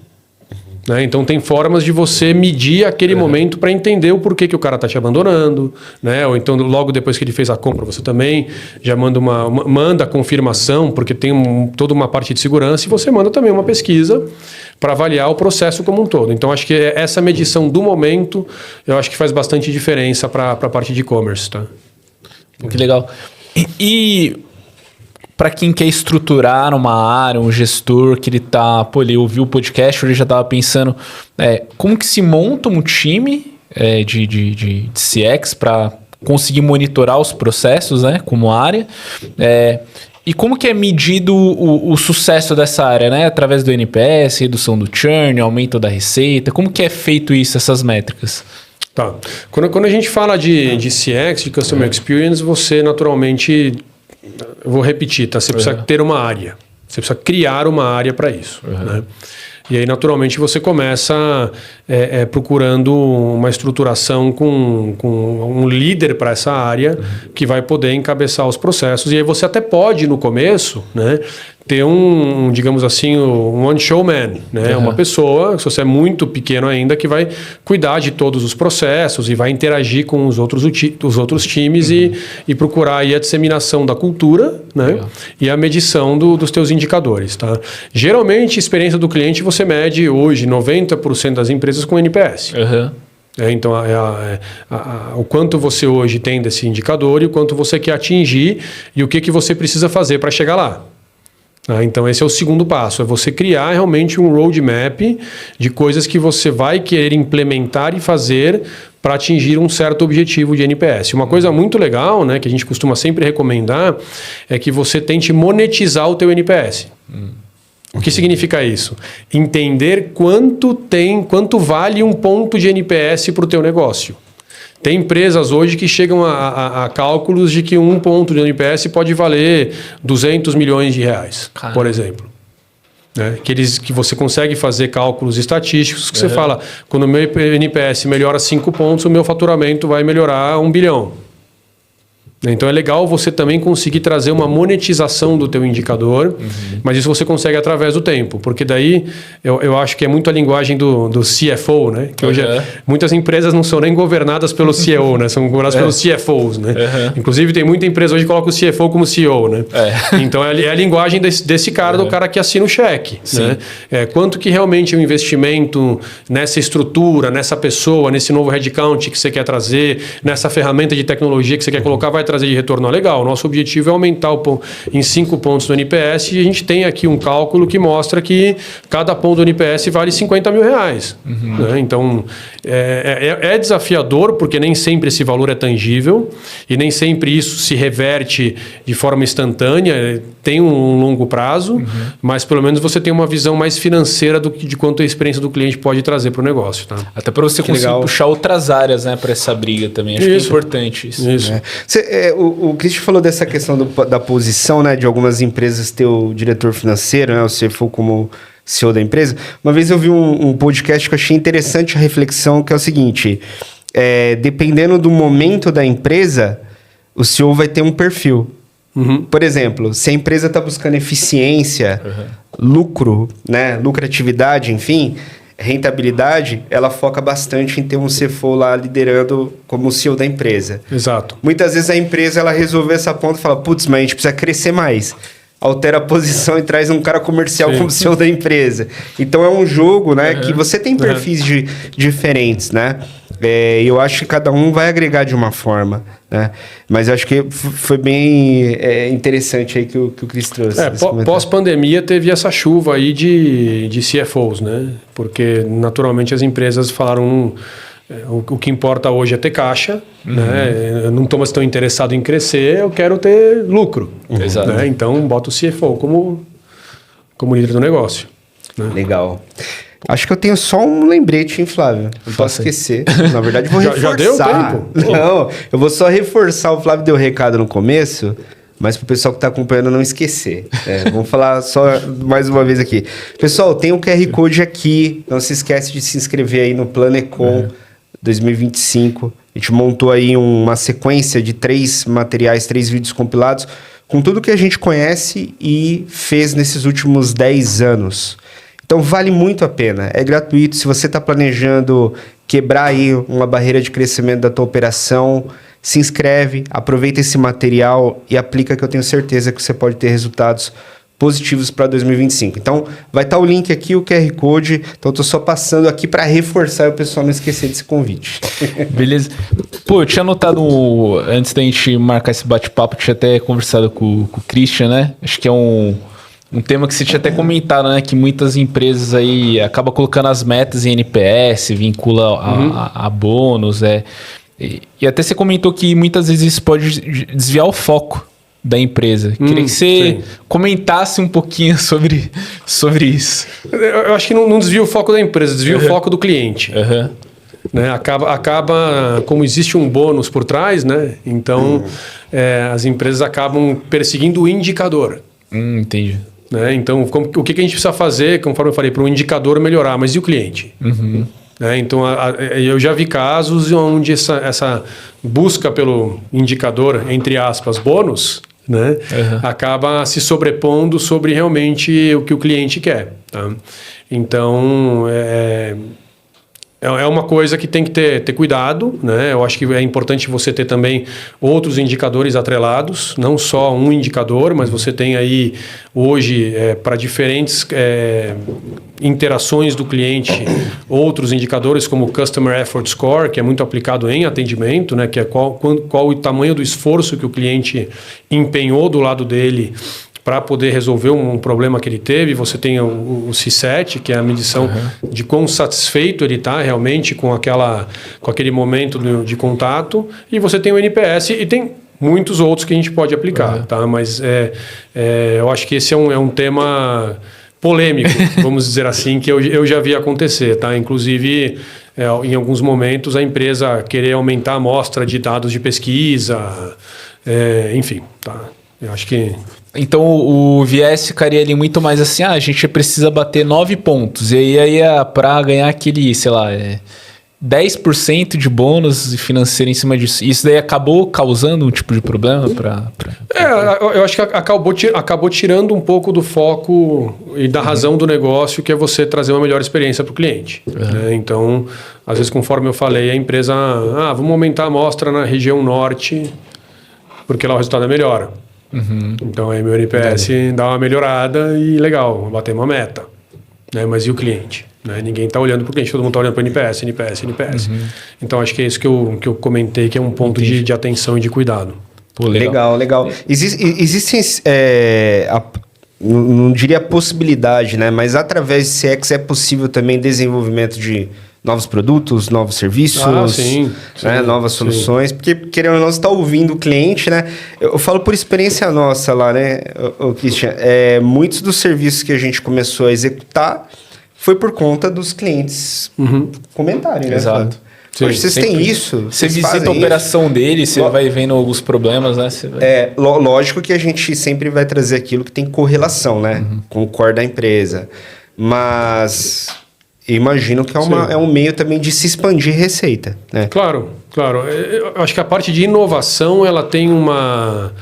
Né? Então, tem formas de você medir aquele momento para entender o porquê que o cara está te abandonando. Né? Ou então, logo depois que ele fez a compra, você também já manda a confirmação, porque tem toda uma parte de segurança, e você manda também uma pesquisa para avaliar o processo como um todo. Então, acho que essa medição do momento, eu acho que faz bastante diferença para a parte de e-commerce. Tá? Que legal. E para quem quer estruturar uma área, um gestor que ele tá... Pô, ele ouviu o podcast, ele já estava pensando... como que se monta um time de CX para conseguir monitorar os processos, né, como área... E como que é medido o sucesso dessa área, né? Através do NPS, redução do churn, aumento da receita. Como que é feito isso, essas métricas? Tá. Quando a gente fala de CX, de Customer Experience, você naturalmente... Eu vou repetir, tá? Você precisa ter uma área. Você precisa criar uma área para isso. Né? E aí, naturalmente, você começa procurando uma estruturação com um líder para essa área que vai poder encabeçar os processos. E aí você até pode, no começo, né, ter digamos assim, um one-show man, né? Uma pessoa, se você é muito pequeno ainda, que vai cuidar de todos os processos e vai interagir com os outros times e procurar aí a disseminação da cultura, né? E a medição dos teus indicadores. Tá? Geralmente, a experiência do cliente você mede hoje 90% das empresas com NPS. Então, o quanto você hoje tem desse indicador e o quanto você quer atingir e o que você precisa fazer para chegar lá. Então, esse é o segundo passo, é você criar realmente um roadmap de coisas que você vai querer implementar e fazer para atingir um certo objetivo de NPS. Uma coisa muito legal, né, que a gente costuma sempre recomendar, é que você tente monetizar o teu NPS. O que significa isso? Entender quanto vale um ponto de NPS para o teu negócio. Tem empresas hoje que chegam a cálculos de que um ponto de NPS pode valer 200 milhões de reais, por exemplo. Né? Que você consegue fazer cálculos estatísticos que você fala, quando o meu NPS melhora 5 pontos, o meu faturamento vai melhorar 1 bilhão. Então é legal você também conseguir trazer uma monetização do teu indicador, mas isso você consegue através do tempo, porque daí eu acho que é muito a linguagem do CFO, né? Que hoje muitas empresas não são nem governadas pelo CEO, né? São governadas pelos CFOs, né? Inclusive tem muita empresa hoje que coloca o CFO como CEO, né? Então é a linguagem desse cara, do cara que assina o cheque, né? Quanto que realmente é um investimento nessa estrutura, nessa pessoa, nesse novo headcount que você quer trazer, nessa ferramenta de tecnologia que você quer colocar, vai trazer de retorno legal. O nosso objetivo é aumentar em 5 pontos do NPS e a gente tem aqui um cálculo que mostra que cada ponto do NPS vale 50 mil reais. Né? Então, é desafiador porque nem sempre esse valor é tangível e nem sempre isso se reverte de forma instantânea, tem um longo prazo, mas pelo menos você tem uma visão mais financeira de quanto a experiência do cliente pode trazer para o negócio. Tá? Até para você conseguir puxar outras áreas, né, para essa briga também. Acho que é importante isso. O Christian falou dessa questão da posição, né, de algumas empresas ter o diretor financeiro, né, o CFO como CEO da empresa. Uma vez eu vi um podcast que eu achei interessante a reflexão, que é o seguinte, dependendo do momento da empresa, o CEO vai ter um perfil. Por exemplo, se a empresa está buscando eficiência, lucro, né, lucratividade, enfim, rentabilidade, ela foca bastante em ter um CFO lá liderando como o CEO da empresa. Exato. Muitas vezes a empresa ela resolve essa ponta e fala, putz, mas a gente precisa crescer mais. Altera a posição e traz um cara comercial como CEO da empresa. Então é um jogo, né, que você tem perfis diferentes, né? Eu acho que cada um vai agregar de uma forma, né? Mas eu acho que foi bem interessante aí que o Cris trouxe. Pós-pandemia teve essa chuva aí de CFOs, né? Porque naturalmente as empresas falaram... O que importa hoje é ter caixa, né? Eu não estou mais tão interessado em crescer, eu quero ter lucro. Exato. Né? Então, bota o CFO como líder do negócio. Né? Legal. Acho que eu tenho só um lembrete, hein, Flávio? Não posso esquecer. Na verdade, vou reforçar. Já deu tempo? Não, eu vou só reforçar. O Flávio deu recado no começo, mas para o pessoal que está acompanhando não esquecer. Vamos falar só mais uma vez aqui. Pessoal, tem o QR Code aqui. Não se esquece de se inscrever aí no Planecon 2025. A gente montou aí uma sequência de 3 materiais, 3 vídeos compilados, com tudo que a gente conhece e fez nesses últimos 10 anos. Então vale muito a pena, é gratuito. Se você está planejando quebrar aí uma barreira de crescimento da tua operação, se inscreve, aproveita esse material e aplica, que eu tenho certeza que você pode ter resultados positivos para 2025. Então, vai estar o link aqui, o QR Code. Então, estou só passando aqui para reforçar e o pessoal não esquecer desse convite. Beleza. Pô, eu tinha notado, antes da gente marcar esse bate-papo, eu tinha até conversado com o Christian, né? Acho que é um tema que você tinha até comentado, né? Que muitas empresas aí acabam colocando as metas em NPS, vincula a bônus. E até você comentou que muitas vezes isso pode desviar o foco da empresa. Queria que você comentasse um pouquinho sobre isso. Eu acho que não desvia o foco da empresa, desvia o foco do cliente. Né? Acaba, como existe um bônus por trás, né? Então as empresas acabam perseguindo o indicador. Entendi. Né? Então, o que a gente precisa fazer, conforme eu falei, para o indicador melhorar, mas e o cliente? Então, eu já vi casos onde essa busca pelo indicador, entre aspas, bônus, né? Acaba se sobrepondo sobre realmente o que o cliente quer. Tá? Então, é uma coisa que tem que ter cuidado, né? Eu acho que é importante você ter também outros indicadores atrelados, não só um indicador, mas você tem aí hoje para diferentes interações do cliente outros indicadores como o Customer Effort Score, que é muito aplicado em atendimento, né? Que é qual o tamanho do esforço que o cliente empenhou do lado dele para poder resolver um problema que ele teve. Você tem o C7, que é a medição de quão satisfeito ele está realmente com aquele momento de contato, e você tem o NPS e tem muitos outros que a gente pode aplicar, tá? Mas eu acho que esse é um tema polêmico, vamos dizer assim, que eu já vi acontecer, tá? Inclusive, em alguns momentos, a empresa querer aumentar a amostra de dados de pesquisa, enfim, tá? Eu acho que... Então o viés ficaria ali muito mais assim, a gente precisa bater 9 pontos, e aí para ganhar aquele, sei lá, 10% de bônus financeiro em cima disso. Isso daí acabou causando um tipo de problema para... eu acho que acabou tirando um pouco do foco e da razão do negócio, que é você trazer uma melhor experiência para o cliente. Né? Então, às vezes, conforme eu falei, a empresa, vamos aumentar a amostra na região norte, porque lá o resultado é melhor. Então aí meu NPS dá uma melhorada e legal, bater uma meta, né? Mas e o cliente? Né? Ninguém está olhando para o cliente, todo mundo está olhando para o NPS. Então acho que é isso que eu comentei, que é um ponto de atenção e de cuidado. Pô, legal. Existem, não diria possibilidade, né? Mas através de CX é possível também desenvolvimento de novos produtos, novos serviços, né? Novas soluções, porque querendo ou não, você está ouvindo o cliente, né? Eu falo por experiência nossa lá, né, Christian, muitos dos serviços que a gente começou a executar foi por conta dos clientes comentarem, né? Exato. Hoje vocês têm isso. Você visita a operação dele, você vai vendo alguns problemas, né? Lógico que a gente sempre vai trazer aquilo que tem correlação, né? Com o core da empresa. Mas imagino que é um meio também de se expandir receita, né? Claro. Eu acho que a parte de inovação, ela tem uma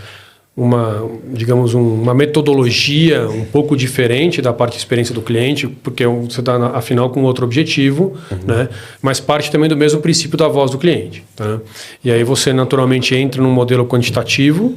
digamos, uma metodologia um pouco diferente da parte de experiência do cliente, porque você está, afinal, com outro objetivo, né? Mas parte também do mesmo princípio da voz do cliente. Tá? E aí você, naturalmente, entra num modelo quantitativo,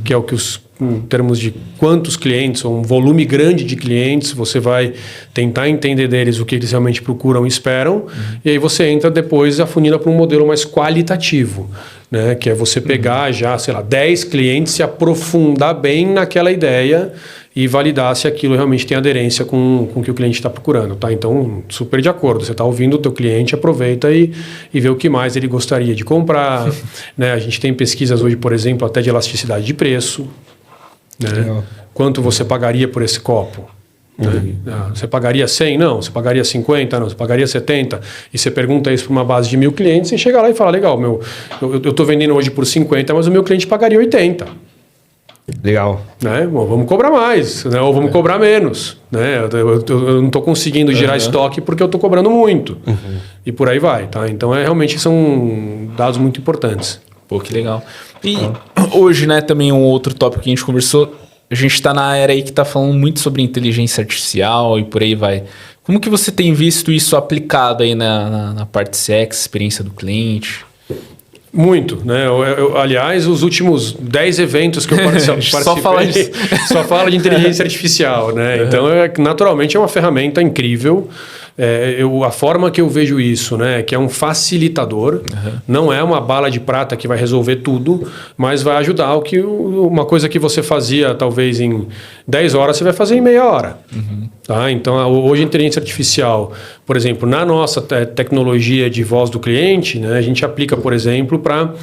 que é o que em termos de quantos clientes, ou um volume grande de clientes, você vai tentar entender deles o que eles realmente procuram e esperam, e aí você entra depois e afunila para um modelo mais qualitativo, né? Que é você pegar já, sei lá, 10 clientes e aprofundar bem naquela ideia e validar se aquilo realmente tem aderência com o que o cliente está procurando, tá? Então, super de acordo. Você está ouvindo o teu cliente, aproveita e vê o que mais ele gostaria de comprar. Né? A gente tem pesquisas hoje, por exemplo, até de elasticidade de preço. Né? Quanto você pagaria por esse copo? Né? Você pagaria 100? Não. Você pagaria 50? Não. Você pagaria 70? E você pergunta isso para uma base de 1.000 clientes e chega lá e fala, legal, eu estou vendendo hoje por 50, mas o meu cliente pagaria 80. Legal. Né? Bom, vamos cobrar mais, né? Ou vamos cobrar menos. Né? Eu não estou conseguindo gerar estoque porque eu estou cobrando muito. E por aí vai. Tá? Então, realmente são dados muito importantes. Pô, que legal. E hoje, né, também um outro tópico que a gente conversou, a gente está na era aí que está falando muito sobre inteligência artificial e por aí vai. Como que você tem visto isso aplicado aí na parte CX, experiência do cliente? Muito, né? Aliás, os últimos 10 eventos que eu participei só fala de inteligência artificial, né? Então, naturalmente, é uma ferramenta incrível. A forma que eu vejo isso, né, que é um facilitador, não é uma bala de prata que vai resolver tudo, mas vai ajudar uma coisa que você fazia talvez em 10 horas, você vai fazer em meia hora. Tá? Então, hoje a inteligência artificial, por exemplo, na nossa tecnologia de voz do cliente, né, a gente aplica, por exemplo, para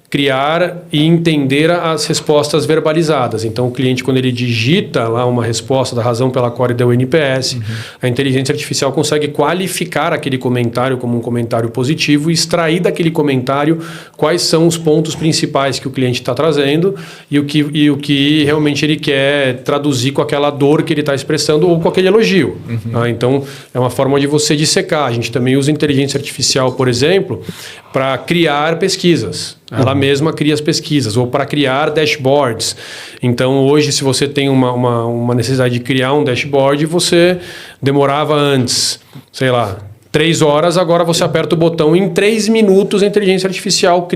criar e entender as respostas verbalizadas. Então, o cliente, quando ele digita lá uma resposta da razão pela qual ele deu o NPS, a inteligência artificial consegue qualificar aquele comentário como um comentário positivo e extrair daquele comentário quais são os pontos principais que o cliente está trazendo e o que realmente ele quer traduzir com aquela dor que ele está expressando ou com aquele elogio. Tá? Então, é uma forma de você dissecar. A gente também usa inteligência artificial, por exemplo, para criar pesquisas. Ela mesma cria as pesquisas, ou para criar dashboards. Então, hoje, se você tem uma necessidade de criar um dashboard, você demorava antes, sei lá, 3 horas, agora você aperta o botão, em 3 minutos a inteligência artificial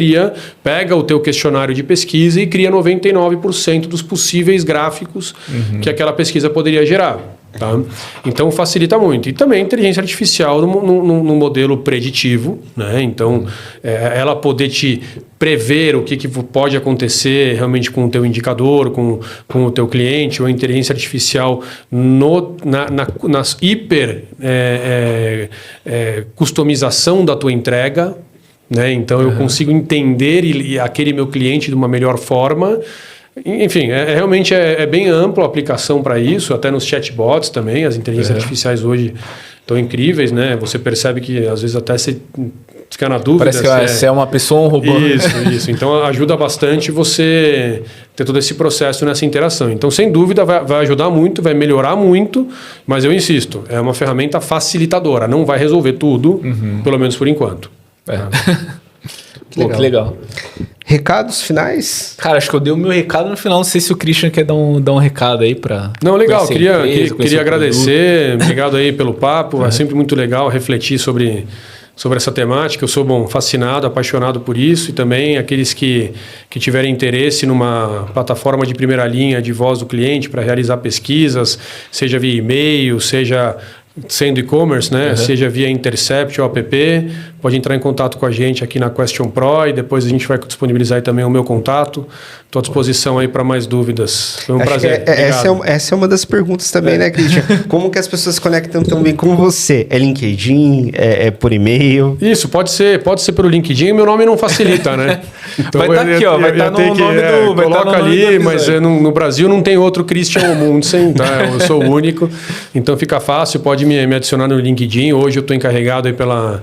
pega o teu questionário de pesquisa e cria 99% dos possíveis gráficos que aquela pesquisa poderia gerar. Tá? Então facilita muito. E também inteligência artificial no modelo preditivo, né? Então ela poder te prever o que pode acontecer realmente com o teu indicador, com o teu cliente, ou a inteligência artificial nas customização da tua entrega, né? Então eu consigo entender aquele meu cliente de uma melhor forma. Enfim, realmente é bem ampla a aplicação para isso, até nos chatbots também. As inteligências artificiais hoje estão incríveis, né? Você percebe que às vezes até você fica na dúvida. Parece que se é uma pessoa ou um robô. Isso. Então ajuda bastante você ter todo esse processo nessa interação. Então, sem dúvida, vai ajudar muito, vai melhorar muito, mas eu insisto, é uma ferramenta facilitadora, não vai resolver tudo, pelo menos por enquanto. Que legal. Recados finais? Cara, acho que eu dei o meu recado no final. Não sei se o Christian quer dar um recado aí para... Não, legal. Queria agradecer. Obrigado aí pelo papo. É sempre muito legal refletir sobre essa temática. Eu sou fascinado, apaixonado por isso. E também aqueles que tiverem interesse numa plataforma de primeira linha de voz do cliente para realizar pesquisas, seja via e-mail, seja sendo e-commerce, né? Seja via Intercept ou app, pode entrar em contato com a gente aqui na Question Pro e depois a gente vai disponibilizar aí também o meu contato. Estou à disposição aí para mais dúvidas. Foi um prazer. Essa é uma das perguntas também, né, Christian? Como que as pessoas se conectam tão bem com você? É LinkedIn? É por e-mail? Isso, pode ser pelo LinkedIn. Meu nome não facilita, né? Então, vai estar aqui, ó. Vai estar no nome do... Coloca ali, mas no Brasil não tem outro Christian Omundsen, tá? Eu sou o único. Então fica fácil, pode me adicionar no LinkedIn. Hoje eu estou encarregado aí pela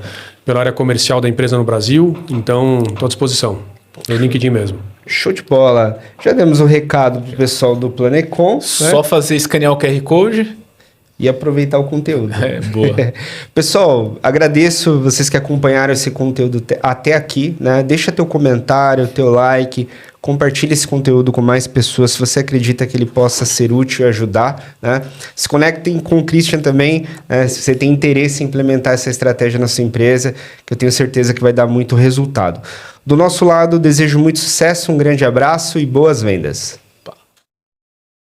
área comercial da empresa no Brasil. Então, estou à disposição. No LinkedIn mesmo. Show de bola. Já demos o recado pro pessoal do Planecom. Só fazer escanear o QR Code. e aproveitar o conteúdo. Boa. Pessoal, agradeço vocês que acompanharam esse conteúdo até aqui, né? Deixa teu comentário, teu like, compartilha esse conteúdo com mais pessoas se você acredita que ele possa ser útil e ajudar, né? Se conectem com o Christian também, né? Se você tem interesse em implementar essa estratégia na sua empresa, que eu tenho certeza que vai dar muito resultado. Do nosso lado, desejo muito sucesso, um grande abraço e boas vendas.